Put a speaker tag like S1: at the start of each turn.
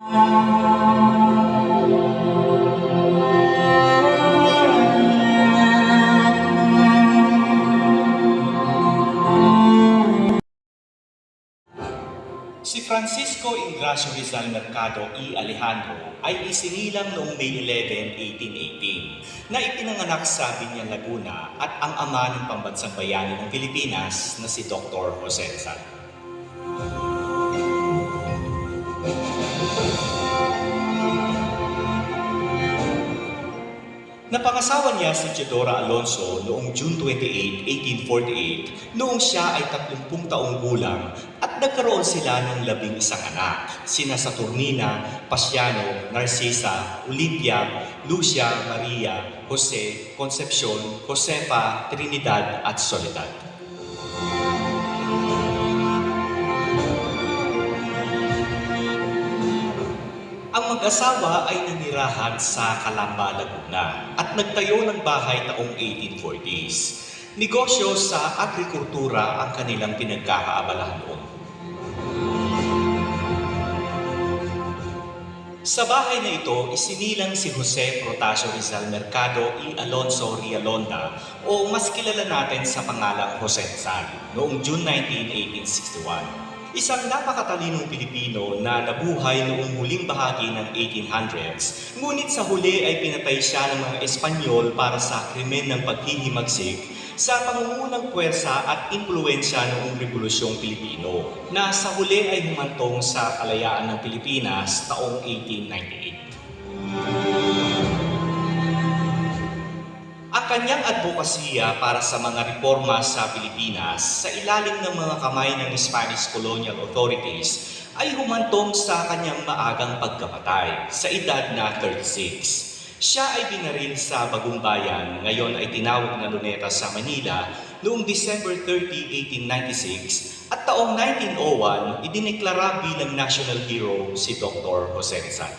S1: Si Francisco Ingracio Rizal Mercado y Alejandro ay isinilang noong May 11, 1818 na ipinanganak sa Biñan, Laguna at ang ama ng pambansang bayani ng Pilipinas na si Dr. Jose Rizal. Napangasawa niya si Teodora Alonso noong June 28, 1848 noong siya ay 30 taong gulang at nagkaroon sila ng 11 anak, sina Saturnina, Pasiano, Narcisa, Olimpia, Lucia, Maria, Jose, Concepcion, Josefa, Trinidad at Soledad. Ang mag-asawa ay nanirahan sa Calamba, Laguna at nagtayo ng bahay taong 1840s. Negosyo sa agrikultura ang kanilang pinagkakaabalahan noon. Sa bahay na ito, isinilang si Jose Protasio Rizal Mercado y Alonso Rialonda o mas kilala natin sa pangalang Jose Rizal noong June 19, 1861. Isang napakatalinong Pilipino na nabuhay noong huling bahagi ng 1800s, ngunit sa huli ay pinatay siya ng mga Espanyol para sa krimen ng paghihimagsik sa pangungunang puwersa at impluensya noong Rebolusyong Pilipino, na sa huli ay humantong sa kalayaan ng Pilipinas taong 1898. Ang kanyang advokasya para sa mga reforma sa Pilipinas sa ilalim ng mga kamay ng Spanish colonial authorities ay humantong sa kanyang maagang pagkamatay sa edad na 36. Siya ay binaril sa Bagong Bayan, ngayon ay tinawag na Luneta sa Manila, noong December 30, 1896 at taong 1901 idineklara bilang national hero si Dr. Jose Rizal.